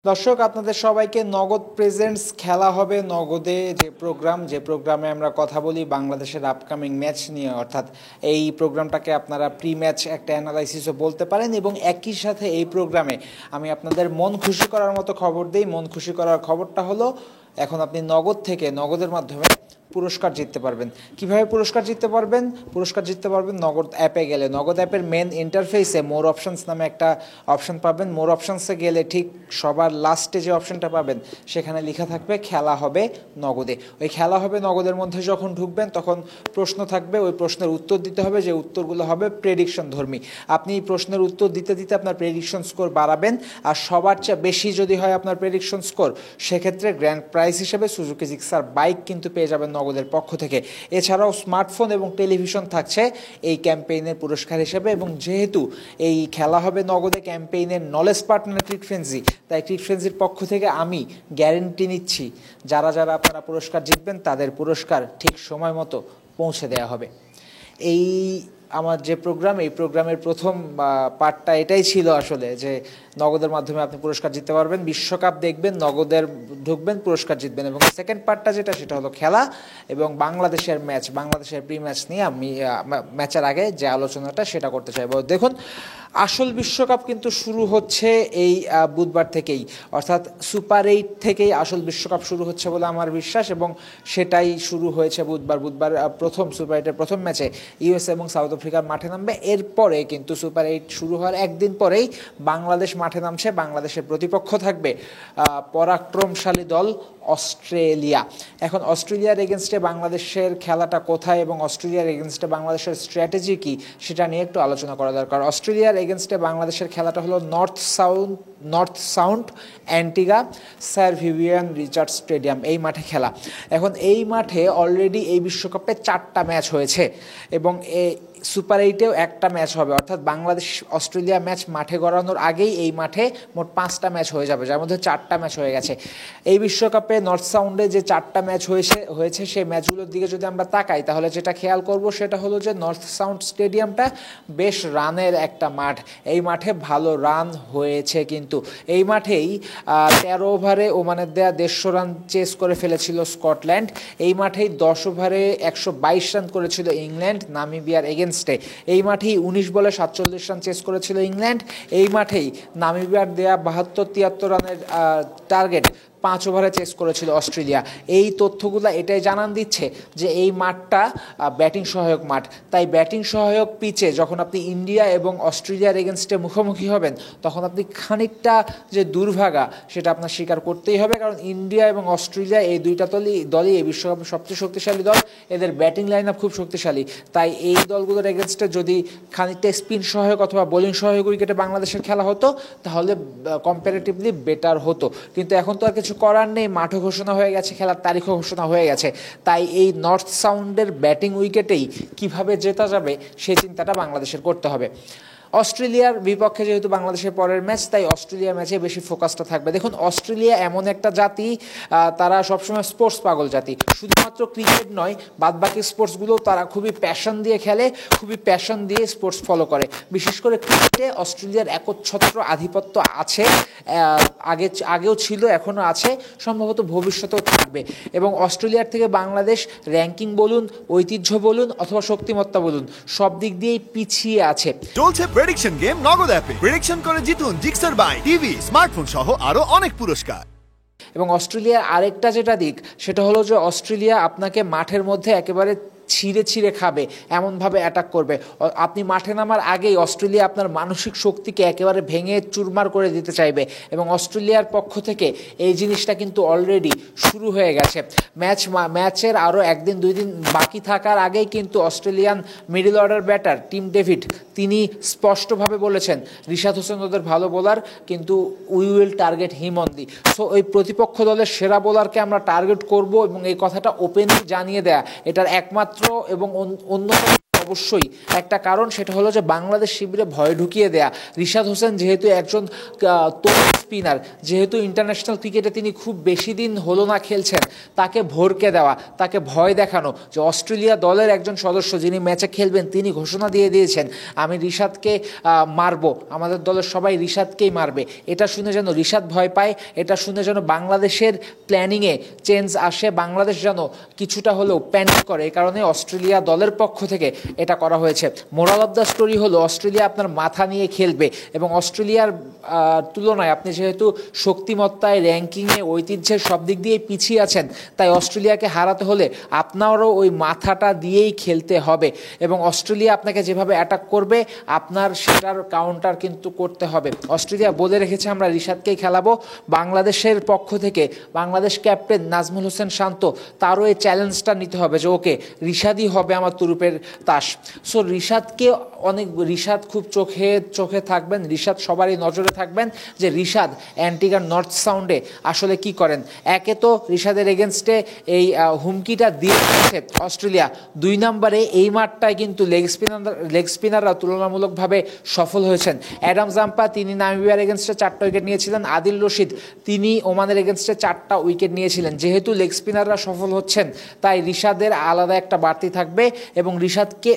দর্শক আপনাদের সবাইকে নগদ প্রেজেন্টস খেলা হবে নগদে যে প্রোগ্রামে আমরা কথা বলি বাংলাদেশের আপকামিং ম্যাচ নিয়ে, অর্থাৎ এই প্রোগ্রামটাকে আপনারা প্রি ম্যাচ একটা অ্যানালাইসিসও বলতে পারেন। এবং একই সাথে এই প্রোগ্রামে আমি আপনাদের মন খুশি করার মতো খবর দিই। মন খুশি করার খবরটা হলো এখন আপনি নগদের মাধ্যমে পুরস্কার জিততে পারবেন। কিভাবে পুরস্কার জিততে পারবেন? পুরস্কার জিততে পারবেন নগদ অ্যাপে গেলে। নগদ অ্যাপের মেন ইন্টারফেসে মোর অপশনস নামে একটা অপশন পাবেন। মোর অপশনসে গেলে ঠিক সবার লাস্টে যে অপশনটা পাবেন সেখানে লেখা থাকবে খেলা হবে নগদে। ওই খেলা হবে নগদের মধ্যে যখন ঢুকবেন তখন প্রশ্ন থাকবে, ওই প্রশ্নের উত্তর দিতে হবে, যে উত্তরগুলো হবে প্রেডিকশন ধর্মী। আপনি এই প্রশ্নের উত্তর দিতে দিতে আপনার প্রেডিকশন স্কোর বাড়াবেন, আর সবার চেয়ে বেশি যদি হয় আপনার প্রেডিকশন স্কোর, সেক্ষেত্রে গ্র্যান্ড প্রাইজ হিসেবে সুজুকি জিক্সার বাইক কিন্তু পেয়ে যাবেন নগদের পক্ষ থেকে। এছাড়াও স্মার্টফোন এবং টেলিভিশন থাকছে এই ক্যাম্পেইনের পুরস্কার হিসেবে। এবং যেহেতু এই খেলা হবে নগদে ক্যাম্পেইনের নলেজ পার্টনার ক্রিক ফ্রেন্সি, তাই ক্রিক ফ্রেন্সির পক্ষ থেকে আমি গ্যারেন্টি নিচ্ছি যারা আপনারা পুরস্কার জিতবেন তাদের পুরস্কার ঠিক সময় মতো পৌঁছে দেওয়া হবে। এই আমার যে প্রোগ্রাম, এই প্রোগ্রামের প্রথম পার্টটা এটাই ছিল আসলে, যে নগদের মাধ্যমে আপনি পুরস্কার জিততে পারবেন, বিশ্বকাপ দেখবেন, নগদের ঢুকবেন, পুরস্কার জিতবেন। এবং সেকেন্ড পার্টটা সেটা হলো খেলা এবং বাংলাদেশের ম্যাচ, বাংলাদেশের প্রি ম্যাচ নিয়ে আমি ম্যাচের আগে যে আলোচনাটা সেটা করতে চাইবো। দেখুন, আসল বিশ্বকাপ কিন্তু শুরু হচ্ছে এই বুধবার থেকেই, অর্থাৎ সুপার 8 থেকেই আসল বিশ্বকাপ শুরু হচ্ছে বলে আমার বিশ্বাস। এবং সেটাই শুরু হয়েছে বুধবার প্রথম সুপার 8-এর প্রথম ম্যাচে ইউএস এবং সাউথ আফ্রিকার মাঠে নামবে। এরপরে কিন্তু সুপার 8 শুরু হওয়ার একদিন পরেই বাংলাদেশ মাঠে নামছে। বাংলাদেশের প্রতিপক্ষ থাকবে পরাক্রমশালী দল অস্ট্রেলিয়া। এখন অস্ট্রেলিয়ার এগেনস্টে বাংলাদেশের খেলাটা কোথায় এবং অস্ট্রেলিয়ার এগেনস্টে বাংলাদেশের স্ট্র্যাটেজি কী সেটা নিয়ে একটু আলোচনা করা দরকার। অস্ট্রেলিয়ার এগেনস্টে বাংলাদেশের খেলাটা হলো north sound Antigua sir Vivian Richards stadium, এই মাঠে খেলা। এখন এই মাঠে অলরেডি এই বিশ্বকাপে 4টা ম্যাচ হয়েছে এবং সুপার 8-এও একটা ম্যাচ হবে, অর্থাৎ বাংলাদেশ অস্ট্রেলিয়া ম্যাচ মাঠে গড়ানোর আগেই এই মাঠে মোট 5টা ম্যাচ হয়ে যাবে, যার মধ্যে 4টা ম্যাচ হয়ে গেছে। এই বিশ্বকাপে নর্থ সাউন্ডে যে 4টা ম্যাচ হয়েছে সেই ম্যাচগুলোর দিকে যদি আমরা তাকাই তাহলে যেটা খেয়াল করব সেটা হলো যে নর্থ সাউন্ড স্টেডিয়ামটা বেশ রানের একটা মাঠ। এই মাঠে ভালো রান হয়েছে, কিন্তু এই মাঠেই 13 ওভারে ওমানের দেয়া 150 রান চেস করে ফেলেছিল স্কটল্যান্ড। এই মাঠেই 10 ওভারে 122 রান করেছিল ইংল্যান্ড নামিবিয়ার এগেনস্টে। এই মাঠেই 19 বলে 47 রান চেস করেছিল ইংল্যান্ড। এই মাঠেই নামিবিয়ার দেয়া 72-73 রানের টার্গেট 5 ওভারে চেস করেছিল অস্ট্রেলিয়া। এই তথ্যগুলো এটাই জানান দিচ্ছে যে এই মাঠটা ব্যাটিং সহায়ক মাঠ। তাই ব্যাটিং সহায়ক পিচে যখন আপনি ইন্ডিয়া এবং অস্ট্রেলিয়ার এগেনস্টে মুখোমুখি হবেন তখন আপনি খানিকটা যে দুর্ভাগা সেটা আপনার স্বীকার করতেই হবে, কারণ ইন্ডিয়া এবং অস্ট্রেলিয়া এই দুইটা দলই এই বিশ্বকাপের সবচেয়ে শক্তিশালী দল। এদের ব্যাটিং লাইন আপ খুব শক্তিশালী। তাই এই দলগুলোর এগেনস্টে যদি খানিকটা স্পিন সহায়ক অথবা বোলিং সহায়ক উইকেটে বাংলাদেশের খেলা হতো তাহলে কম্পারেটিভলি বেটার হতো, কিন্তু এখন তো আর কিছু করার নেই। মাঠও ঘোষণা হয়ে গেছে, খেলার তারিখও ঘোষণা হয়ে গেছে। তাই এই নর্থ সাউন্ডের ব্যাটিং উইকেটেই কিভাবে জেতা যাবে সেই চিন্তাটা বাংলাদেশের করতে হবে। অস্ট্রেলিয়ার বিপক্ষে যেহেতু বাংলাদেশের পরের ম্যাচ, তাই অস্ট্রেলিয়া ম্যাচে বেশি ফোকাসটা থাকবে। দেখুন, অস্ট্রেলিয়া এমন একটা জাতি, তারা সবসময় স্পোর্টস পাগল জাতি। শুধুমাত্র ক্রিকেট নয়, বাদবাকি স্পোর্টসগুলো তারা খুবই প্যাশন দিয়ে খেলে, খুবই প্যাশন দিয়ে স্পোর্টস ফলো করে। বিশেষ করে ক্রিকেটে অস্ট্রেলিয়ার একচ্ছত্র আধিপত্য আছে, আগেও ছিল, এখনও আছে, সম্ভবত ভবিষ্যতেও থাকবে। এবং অস্ট্রেলিয়ার থেকে বাংলাদেশ র্যাঙ্কিং বলুন, ঐতিহ্য বলুন অথবা শক্তিমত্তা বলুন, সব দিক দিয়েই পিছিয়ে আছে। চলছে প্রেডিকশন গেম নগদ অ্যাপে। প্রেডিকশন করে জিতুন জিক্সার বাইক, টিভি, স্মার্টফোন সহ আরো অনেক পুরস্কার। এবং অস্ট্রেলিয়ার আরেকটা যেটা দিক সেটা হলো যে অস্ট্রেলিয়া আপনাকে মাঠের মধ্যে একেবারে ছিঁড়ে খাবে, এমনভাবে অ্যাটাক করবে। আপনি মাঠে নামার আগেই অস্ট্রেলিয়া আপনার মানসিক শক্তিকে একেবারে ভেঙে চুরমার করে দিতে চাইবে, এবং অস্ট্রেলিয়ার পক্ষ থেকে এই জিনিসটা কিন্তু অলরেডি শুরু হয়ে গেছে। ম্যাচের আরও 1-2 দিন বাকি থাকার আগেই কিন্তু Australian middle order batter Tim David তিনি স্পষ্টভাবে বলেছেন রিশাদ হোসেন ওদের ভালো বোলার, কিন্তু we will target him only. So ওই প্রতিপক্ষ দলের সেরা বোলারকে আমরা টার্গেট করব, এবং এই কথাটা ওপেনলি জানিয়ে দেয়া এটার একমাত্র এবং অন্যতম অবশ্যই একটা কারণ, সেটা হলো যে বাংলাদেশ শিবিরে ভয় ঢুকিয়ে দেয়া। রিশাদ হোসেন যেহেতু একজন তরুণ স্পিনার, যেহেতু ইন্টারন্যাশনাল ক্রিকেটে তিনি খুব বেশি দিন হলো না খেলছেন, তাকে ভরকে দেওয়া, তাকে ভয় দেখানো। যে অস্ট্রেলিয়া দলের একজন সদস্য যিনি ম্যাচে খেলবেন তিনি ঘোষণা দিয়ে দিয়েছেন আমি রিশাদকে মারবো, আমাদের দলের সবাই রিশাদকেই মারবে। এটা শুনে যেন রিশাদ ভয় পায়, এটা শুনে যেন বাংলাদেশের প্ল্যানিংয়ে চেঞ্জ আসে, বাংলাদেশ যেন কিছুটা হলেও প্যানিক করে। এই কারণে অস্ট্রেলিয়া দলের পক্ষ থেকে এটা করা হয়েছে। মোরাল অফ দ্য স্টোরি হলো অস্ট্রেলিয়া আপনার মাথা নিয়ে খেলবে, এবং অস্ট্রেলিয়ার তুলনায় আপনি যেহেতু শক্তিমত্তায়, র্যাঙ্কিংয়ে, ঐতিহ্যের সব দিক দিয়ে পিছিয়ে আছেন, তাই অস্ট্রেলিয়াকে হারাতে হলে আপনারও ওই মাথাটা দিয়েই খেলতে হবে, এবং অস্ট্রেলিয়া আপনাকে যেভাবে অ্যাটাক করবে আপনার সেটার কাউন্টার কিন্তু করতে হবে। অস্ট্রেলিয়া বলে রেখেছে আমরা রিশাদকেই খেলাবো। বাংলাদেশের পক্ষ থেকে বাংলাদেশ ক্যাপ্টেন নাজমুল হোসেন শান্ত, তারও এই চ্যালেঞ্জটা নিতে হবে যে ওকে রিশাদই হবে আমার তুরুপের তাস। সো রিশাদ খুব চোখে থাকবেন, রিশাদ সবারই নজরে থাকবেন যে রিশাদ অ্যান্টিগার নর্থ সাউন্ডে আসলে কি করেন। একে তো রিশাদের এগেনস্টে এই হুমকিটা দিয়ে দিয়েছে অস্ট্রেলিয়া, 2 নম্বরে এই মাঠটায় কিন্তু লেগ স্পিনাররা তুলনামূলকভাবে সফল হয়েছেন। অ্যাডাম জাম্পা তিনি নামিবিয়ার এগেনস্টে 4টা উইকেট নিয়েছিলেন, আদিল রশিদ তিনি ওমানের এগেনস্টে 4টা উইকেট নিয়েছিলেন। যেহেতু লেগ স্পিনাররা সফল হচ্ছেন, তাই রিশাদের আলাদা একটা বাড়তি থাকবে, এবং রিশাদকে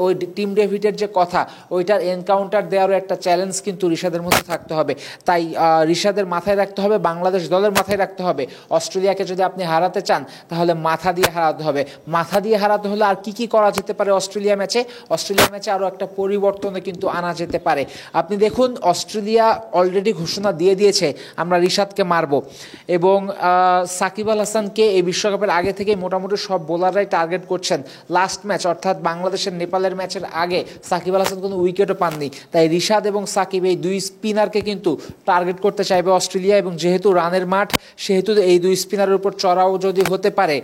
ওই টিম ডেভিডের যে কথা, ওইটার এনকাউন্টার দেওয়ারও একটা চ্যালেঞ্জ কিন্তু রিশাদের মধ্যে থাকতে হবে। তাই রিশাদের মাথায় রাখতে হবে, বাংলাদেশ দলের মাথায় রাখতে হবে, অস্ট্রেলিয়াকে যদি আপনি হারাতে চান তাহলে মাথা দিয়ে হারাতে হবে। মাথা দিয়ে হারাতে হলে আর কি করা যেতে পারে অস্ট্রেলিয়া ম্যাচে আরও একটা পরিবর্তনে কিন্তু আনা যেতে পারে। আপনি দেখুন, অস্ট্রেলিয়া অলরেডি ঘোষণা দিয়ে দিয়েছে আমরা রিশাদকে মারব, এবং সাকিব আল হাসানকে এই বিশ্বকাপের আগে থেকে মোটামুটি সব বোলাররাই টার্গেট করছেন। লাস্ট ম্যাচ অর্থাৎ বাংলাদেশের নেপালের ম্যাচের আগে সাকিব আল হাসান কোনো উইকেটও পাননি, তাই রিশাদ এবং সাকিব এই 2 স্পিনারকে কিন্তু টার্গেট করতে চাইবে অস্ট্রেলিয়া, এবং যেহেতু রানের মাঠ সেহেতু এই 2 স্পিনারের উপর চড়াও যদি হতে পারে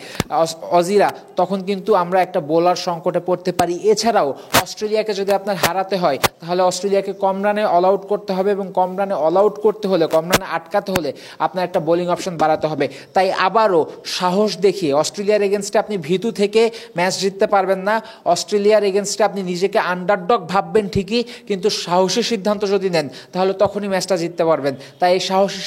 অজিরা, তখন কিন্তু আমরা একটা বোলার সংকটে পড়তে পারি। এছাড়াও অস্ট্রেলিয়াকে যদি আপনার হারাতে হয় তাহলে অস্ট্রেলিয়াকে কম রানে অল আউট করতে হবে, এবং কম রানে অল আউট করতে হলে, কম রানে আটকাতে হলে আপনার একটা বোলিং অপশন বাড়াতে হবে। তাই আবারও সাহস দেখিয়ে অস্ট্রেলিয়ার এগেনস্টে আপনি ভীতু থেকে ম্যাচ জিততে পারবেন না। অস্ট্রেলিয়ার এগেনস্টে আপনি নিজেকে আন্ডারডগ ভাববেন ঠিকই, কিন্তু সাহসী সিদ্ধান্ত যদি নেন তাহলে তখনই ম্যাচটা জিততে পারবেন। তাই এই সাহসী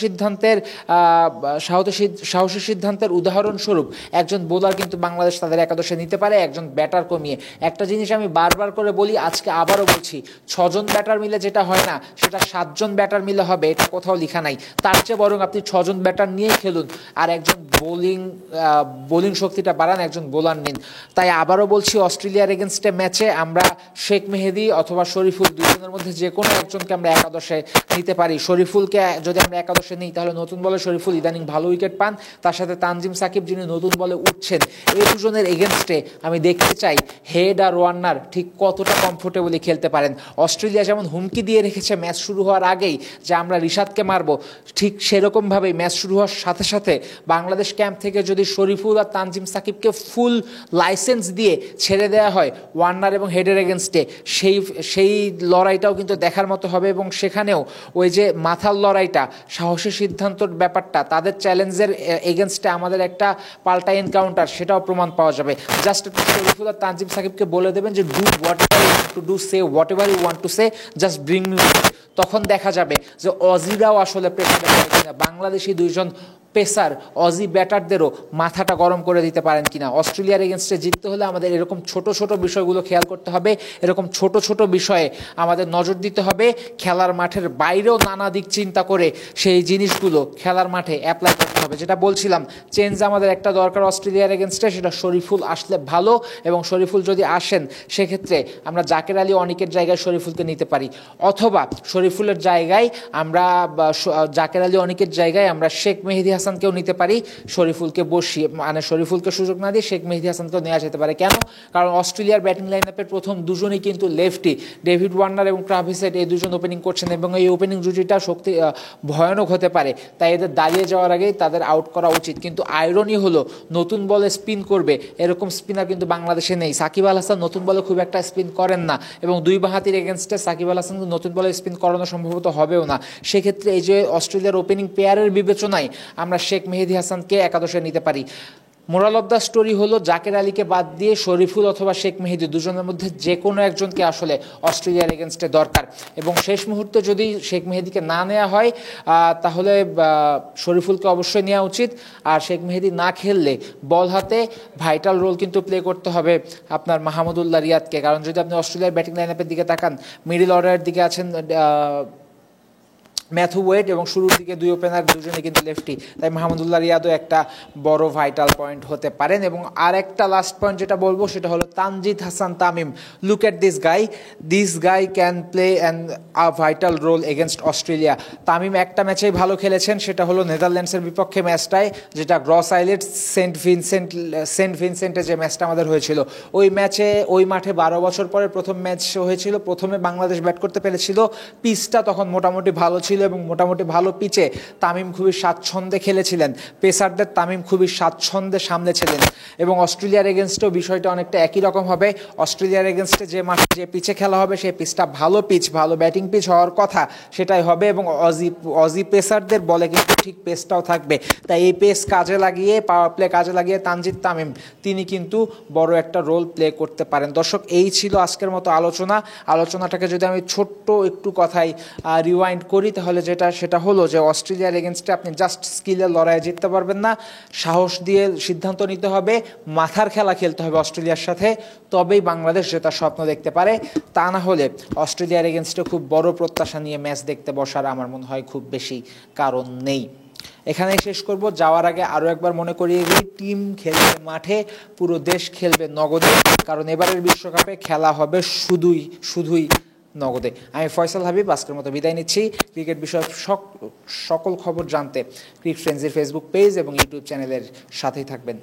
সিদ্ধান্তের উদাহরণস্বরূপ একজন বোলার কিন্তু বাংলাদেশ তাদের একাদশে নিতে পারে, একজন ব্যাটার কমিয়ে। একটা জিনিস আমি বারবার করে বলি, আজকে আবারও বলছি, 6 জন ব্যাটার মিলে যেটা হয় না সেটা 7 জন ব্যাটার মিলে হবে, এটা কোথাও লেখা নাই। তার চেয়ে বরং আপনি 6 জন ব্যাটার নিয়েই খেলুন, আর একজন বোলিং শক্তিটা বাড়ান, একজন বোলার নিন। তাই আবারও বলছি, অস্ট্রেলিয়ার এগেনস্টে ম্যাচে আমরা শেখ মেহেদী অথবা শরীফুল, দুজনের মধ্যে যে কোনো একজনকে আমরা একাদশে নিতে পারি। শরীফুলকে যদি আমরা একাদশে নিই তাহলে নতুন বলে শরীফুল ইদানিং ভালো উইকেট পান, তার সাথে তানজিম সাকিব যিনি নতুন বলে উঠছেন, এই দুজনের এগেনস্টে আমি দেখতে চাই হেড আর ওয়ার্নার ঠিক কতটা কমফোর্টেবলি খেলতে পারেন। অস্ট্রেলিয়া যেমন হুমকি দিয়ে রেখেছে ম্যাচ শুরু হওয়ার আগেই যে আমরা রিশাদকে মারবো, ঠিক সেরকমভাবেই ম্যাচ শুরু হওয়ার সাথে সাথে বাংলাদেশ ক্যাম্প থেকে যদি শরীফুল আর তানজিম সাকিবকে ফুল লাইসেন্স দিয়ে ছেড়ে দেওয়া হয় ওয়ার্নার এবং হেডের এগেনস্টে, সেই লড়াইটাও কিন্তু দেখার মতো হবে, এবং সেখানেও ওই যে মাথার লড়াইটা, সাহসী সিদ্ধান্তর ব্যাপারটা, তাদের চ্যালেঞ্জের এগেনস্টে আমাদের একটা পাল্টা এনকাউন্টার, সেটাও প্রমাণ পাওয়া যাবে। জাস্ট শরীফুল আর তানজিম সাকিবকে বলে দেবেন যে do whatever you want to do, say whatever you want to say, just bring me. তখন দেখা যাবে যে অজিরাও আসলে প্রেসার, বাংলাদেশি 2 জন পেসার অজি ব্যাটারদেরও মাথাটা গরম করে দিতে পারেন কিনা। অস্ট্রেলিয়ার এগেনস্টে জিততে হলে আমাদের এরকম ছোট ছোট বিষয়গুলো খেয়াল করতে হবে, এরকম ছোট ছোট বিষয়ে আমাদের নজর দিতে হবে। খেলার মাঠের বাইরেও নানা দিক চিন্তা করে সেই জিনিসগুলো খেলার মাঠে অ্যাপ্লাই করতে হবে। যেটা বলছিলাম, চেঞ্জ আমাদের একটা দরকার অস্ট্রেলিয়ার এগেনস্টে, সেটা শরীফুল আসলে ভালো, এবং শরীফুল যদি আসেন সেক্ষেত্রে আমরা জাকের আলী অনিকের জায়গায় শরীফুলকে নিতে পারি, অথবা শরীফুলের জায়গায় আমরা জাকের আলী অনিকের জায়গায় আমরা শেখ মেহেদী হাসানকেও নিতে পারি, শরীফুলকে বসিয়ে, মানে শরীফুলকে সুযোগ না দিয়ে শেখ মেহেদী হাসানকেও নেওয়া যেতে পারে। কেন? কারণ অস্ট্রেলিয়ার ব্যাটিং লাইন আপের প্রথম দুজনই কিন্তু লেফটি, ডেভিড ওয়ার্নার এবং ট্রাভিস হেড, এই দুজন ওপেনিং করছেন, এবং এই ওপেনিং জুটিটা ভয়ানক হতে পারে। তাই এদের দাঁড়িয়ে যাওয়ার আগেই তাদের আউট করা উচিত। কিন্তু আয়রনি হলো, নতুন বলে স্পিন করবে এরকম স্পিনার কিন্তু বাংলাদেশে নেই। সাকিব আল হাসান নতুন বলে খুব একটা স্পিন করেন না, এবং 2 বাঁহাতির এগেনস্টে সাকিব আল হাসান নতুন বলে স্পিন করানো সম্ভবত হবেও না। সেক্ষেত্রে এই যে অস্ট্রেলিয়ার ওপেনিং পেয়ারের বিবেচনায় আমরা শেখ মেহেদী হাসানকে একাদশে নিতে পারি। মোরাল অফ দ্য স্টোরি হলো জাকের আলীকে বাদ দিয়ে শরীফুল অথবা শেখ মেহেদী দুজনের মধ্যে যে কোনো একজনকে আসলে অস্ট্রেলিয়ার এগেনস্টে দরকার, এবং শেষ মুহূর্তে যদি শেখ মেহেদীকে না নেওয়া হয় তাহলে শরীফুলকে অবশ্যই নেওয়া উচিত। আর শেখ মেহেদী না খেললে বল হাতে ভাইটাল রোল কিন্তু প্লে করতে হবে আপনার মাহমুদুল্লাহ রিয়াদকে, কারণ যদি আপনি অস্ট্রেলিয়ার ব্যাটিং লাইনআপের দিকে তাকান, মিডল অর্ডারের দিকে আছেন ম্যাথু ওয়েড এবং শুরুর দিকে দুই ওপেনার দুজনে কিন্তু লেফটি, তাই মাহমুদুল্লাহ রিয়াদও একটা বড় ভাইটাল পয়েন্ট হতে পারেন। এবং আর একটা লাস্ট পয়েন্ট যেটা বলবো সেটা হলো Tanzid Hasan Tamim. Look at this guy can play an a vital role against Australia. Tamim একটা ম্যাচেই ভালো খেলেছেন, সেটা হলো নেদারল্যান্ডসের বিপক্ষে ম্যাচটায়, যেটা গ্রস আইলেট সেন্ট ভিনসেন্টে যে ম্যাচটা আমাদের হয়েছিল। ওই ম্যাচে ওই মাঠে 12 বছর পরে প্রথম ম্যাচ হয়েছিল, প্রথমে বাংলাদেশ ব্যাট করতে পেরেছিল, পিচটা তখন মোটামুটি ভালো ছিল এবং মোটামুটি ভালো পিচে তামিম খুবই স্বাচ্ছন্দ্যে খেলেছিলেন, পেসারদের তামিম খুবই স্বাচ্ছন্দ্যে সামলেছিলেন। এবং অস্ট্রেলিয়ার এগেনস্টেও বিষয়টা অনেকটা একই রকম হবে। অস্ট্রেলিয়ার এগেনস্টে যে মাঠে যে পিচে খেলা হবে সেই পিচটা ভালো পিচ, ভালো ব্যাটিং পিচ হওয়ার কথা, সেটাই হবে। এবং অজি পেসারদের বলে কিন্তু ঠিক পেসটাও থাকবে, তাই এই পেস কাজে লাগিয়ে, পাওয়ার প্লে কাজে লাগিয়ে তানজিদ তামিম তিনি কিন্তু বড় একটা রোল প্লে করতে পারেন। দর্শক, এই ছিল আজকের মতো আলোচনাটাকে যদি আমি ছোট্ট একটু কথায় রিওয়াইন্ড করি তাহলে সেটা হলো যে অস্ট্রেলিয়ার এগেনস্টে আপনি জাস্ট স্কিলের লড়াইয়ে জিততে পারবেন না, সাহস দিয়ে সিদ্ধান্ত নিতে হবে, মাথার খেলা খেলতে হবে অস্ট্রেলিয়ার সাথে, তবেই বাংলাদেশ জেতার স্বপ্ন দেখতে পারে। তা না হলে অস্ট্রেলিয়ার এগেনস্টে খুব বড় প্রত্যাশা নিয়ে ম্যাচ দেখতে বসার আমার মনে হয় খুব বেশি কারণ নেই। এখানেই শেষ করব। যাওয়ার আগে আরও একবার মনে করিয়ে দিই, টিম খেলবে মাঠে, পুরো দেশ খেলবে নগদে, কারণ এবারের বিশ্বকাপে খেলা হবে শুধুই নগদে। আমি ফয়সাল হাবিব আজকের মতো বিদায় নিচ্ছি। ক্রিকেট বিষয়ক সকল খবর জানতে ক্রিকেট ফ্রেন্ডসের ফেসবুক পেজ এবং ইউটিউব চ্যানেলের সাথেই থাকবেন।